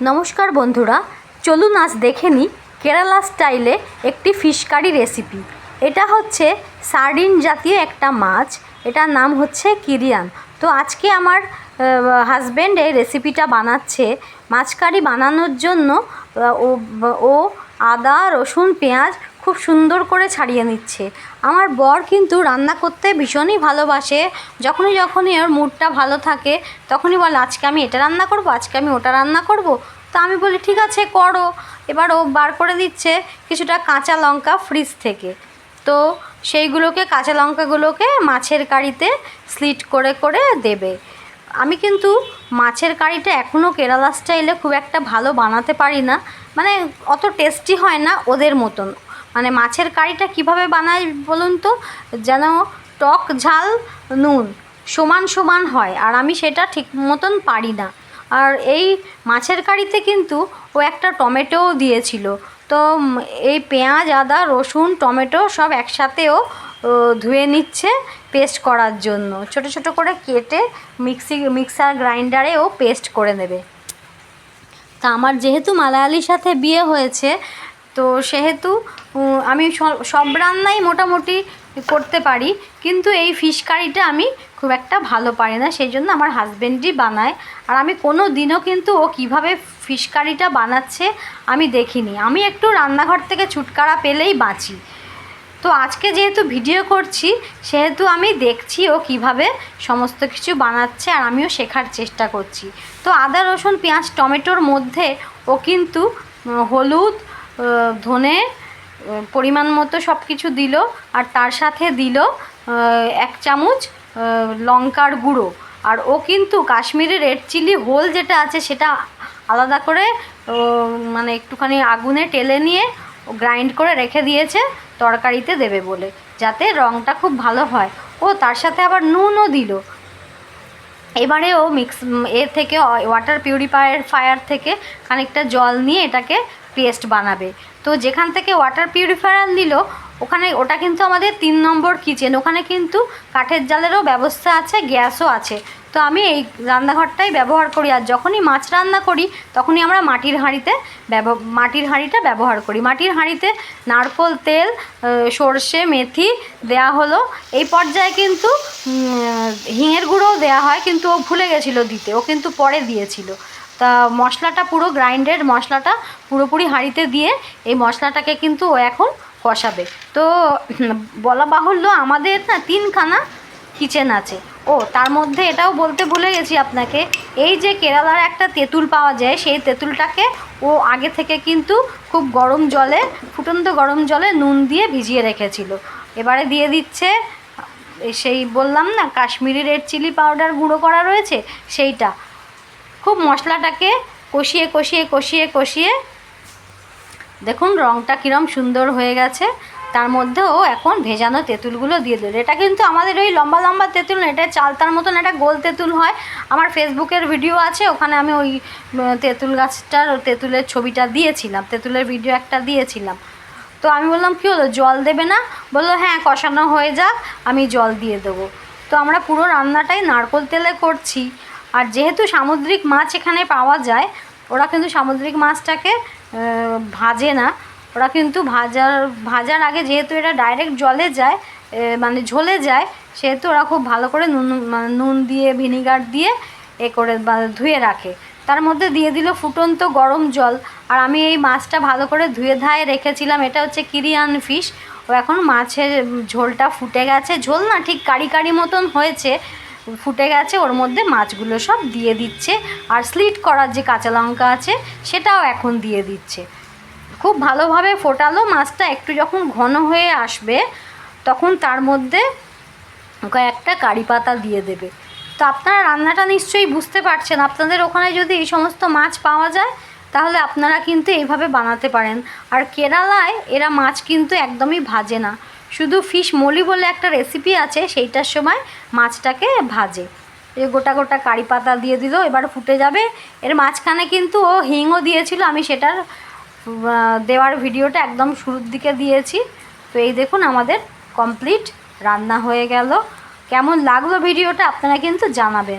নমস্কার বন্ধুরা, চলুন আজ দেখে নিই কেরালা স্টাইলে একটি ফিশ কারি রেসিপি। এটা হচ্ছে সার্ডিন জাতীয় একটা মাছ, এটার নাম হচ্ছে কিরিয়ান। তো আজকে আমার হাজব্যান্ড এই রেসিপিটা বানাচ্ছে। মাছ কারি বানানোর জন্য ও আদা রসুন পেঁয়াজ খুব সুন্দর করে ছাড়িয়ে নিচ্ছে। আমার বর কিন্তু রান্না করতে ভীষণই ভালোবাসে। যখনই ওর মুডটা ভালো থাকে তখনই বলে আজকে আমি এটা রান্না করব, আজকে আমি ওটা রান্না করব। তো আমি বলি ঠিক আছে করো। এবার ও বার করে দিচ্ছে কিছুটা কাঁচা লঙ্কা ফ্রিজ থেকে। তো সেইগুলোকে কাঁচা লঙ্কাগুলোকে মাছের কারিতে স্লিট করে করে দেবে। আমি কিন্তু মাছের কারিটা এখনও কেরালা স্টাইলে খুব একটা ভালো বানাতে পারি না, মানে অত টেস্টি হয় না ওদের মতন। মানে মাছের কারিটা কিভাবে বানাই বলুন তো, যেন টক ঝাল নুন সমান সমান হয়, আর আমি সেটা ঠিক মতন পারি না। আর এই মাছের কারিতে কিন্তু ও একটা টমেটোও দিয়েছিল। তো এই পেঁয়াজ আদা রসুন টমেটো সব একসাথেও ধুয়ে নিচ্ছে পেস্ট করার জন্য, ছোট ছোট করে কেটে মিক্সার গ্রাইন্ডারে ও পেস্ট করে নেবে। তা আমার যেহেতু মালায়ালির সাথে বিয়ে হয়েছে, তো সেহেতু আমি সব রান্নাই মোটামুটি করতে পারি, কিন্তু এই ফিশ কারিটা আমি খুব একটা ভালো পারি না, সেই জন্য আমার হাজব্যান্ডই বানায়। আর আমি কোনো দিনও কিন্তু ও কীভাবে ফিশ কারিটা বানাচ্ছে আমি দেখিনি। আমি একটু রান্নাঘর থেকে ছুটকারা পেলেই বাঁচি। তো আজকে যেহেতু ভিডিও করছি সেহেতু আমি দেখছি ও কিভাবে সমস্ত কিছু বানাচ্ছে, আর আমিও শেখার চেষ্টা করছি। তো আদা রসুন পেঁয়াজ টমেটোর মধ্যে ও কিন্তু হলুদ ধনে পরিমাণ মতো সব কিছু দিল, আর তার সাথে দিল 1 চামচ লঙ্কার গুঁড়ো। আর ও কিন্তু কাশ্মীরি রেড চিলি হোল যেটা আছে সেটা আলাদা করে মানে একটুখানি আগুনে টেলে নিয়ে গ্রাইন্ড করে রেখে দিয়েছে তরকারিতে দেবে বলে, যাতে রঙটা খুব ভালো হয়। ও তার সাথে আবার নুনও দিল। এবারে ও থেকে ওয়াটার পিউরিফায়ার থেকে খানিকটা জল নিয়ে এটাকে পেস্ট বানাবে। তো যেখান থেকে ওয়াটার পিউরিফায়ার নিল ওটা কিন্তু আমাদের 3 নম্বর কিচেন, ওখানে কিন্তু কাঠের জালেরও ব্যবস্থা আছে, গ্যাসও আছে। তো আমি এই রান্নাঘরটাই ব্যবহার করি, আর যখনই মাছ রান্না করি তখনই আমরা মাটির হাঁড়িটা ব্যবহার করি। মাটির হাঁড়িতে নারকেল তেল সর্ষে মেথি দেয়া হলো। এই পর্যায়ে কিন্তু হিঙের গুঁড়োও দেয়া হয়, কিন্তু ও ভুলে গেছিলো দিতে, ও কিন্তু পরে দিয়েছিল। তা মশলাটা পুরো গ্রাইন্ডেড মশলাটা পুরোপুরি হাঁড়িতে দিয়ে এই মশলাটাকে কিন্তু ও এখন কষাবে। তো বলা বাহুল্য আমাদের না 3খানা কিচেন আছে। ও তার মধ্যে এটাও বলতে ভুলে গেছি আপনাকে, এই যে কেরালার একটা তেঁতুল পাওয়া যায় সেই তেঁতুলটাকে ও আগে থেকে কিন্তু খুব ফুটন্ত গরম জলে নুন দিয়ে ভিজিয়ে রেখেছিল। এবারে দিয়ে দিচ্ছে সেই বললাম না কাশ্মীরি রেড চিলি পাউডার গুঁড়ো করা রয়েছে সেইটা। খুব মশলাটাকে কষিয়ে কষিয়ে কষিয়ে কষিয়ে দেখুন রঙটা কীরকম সুন্দর হয়ে গেছে। তার মধ্যেও এখন ভেজানো তেঁতুলগুলো দিয়ে দিল। এটা কিন্তু আমাদের ওই লম্বা লম্বা তেঁতুল না, এটা চালতার মতন একটা গোল তেঁতুল হয়। আমার ফেসবুকের ভিডিও আছে, ওখানে আমি ওই তেঁতুল গাছটার তেঁতুলের ছবিটা দিয়েছিলাম, তেঁতুলের ভিডিও একটা দিয়েছিলাম। তো আমি বললাম কী হলো জল দেবে না? বললো হ্যাঁ কষানো হয়ে যাক আমি জল দিয়ে দেবো। তো আমরা পুরো রান্নাটাই নারকেল তেলে করছি। আর যেহেতু সামুদ্রিক মাছ এখানে পাওয়া যায়, ওরা কিন্তু সামুদ্রিক মাছটাকে ভাজে না, ওরা কিন্তু ভাজার আগে যেহেতু এটা ডাইরেক্ট জলে যায় মানে ঝোলে যায়, সেহেতু ওরা খুব ভালো করে নুন দিয়ে ভিনিগার দিয়ে করে ধুয়ে রাখে। তার মধ্যে দিয়ে দিল ফুটন্ত গরম জল। আর আমি এই মাছটা ভালো করে ধুয়ে ধায়ে রেখেছিলাম, এটা হচ্ছে কিরিয়ান ফিশ। ও এখন মাছের ঝোলটা ফুটে গেছে, ঝোল না ঠিক কারি মতন হয়েছে, ফুটে গেছে। ওর মধ্যে মাছগুলো সব দিয়ে দিচ্ছে, আর স্লিট করার যে কাঁচা লঙ্কা আছে সেটাও এখন দিয়ে দিচ্ছে। খুব ভালোভাবে ফোটালো মাছটা, একটু যখন ঘন হয়ে আসবে তখন তার মধ্যে একটা কারি পাতা দিয়ে দেবে। তো আপনারা রান্নাটা নিশ্চয়ই বুঝতে পারছেন, আপনাদের ওখানে যদি এই সমস্ত মাছ পাওয়া যায় তাহলে আপনারা কিন্তু এইভাবে বানাতে পারেন। আর কেরালায় এরা মাছ কিন্তু একদমই ভাজে না, শুধু ফিশ মোলি বলে একটা রেসিপি আছে সেইটার সময় মাছটাকে ভাজে। গোটা গোটা কারি পাতা দিয়ে দিল, এবার ফুটে যাবে। এর মাঝখানে কিন্তু ও হিংও দিয়েছিল, আমি সেটার দেওয়ার ভিডিওটা একদম শুরুর দিকে দিয়েছি। তো এই দেখুন আমাদের কমপ্লিট রান্না হয়ে গেল। কেমন লাগলো ভিডিওটা আপনারা কিন্তু জানাবেন।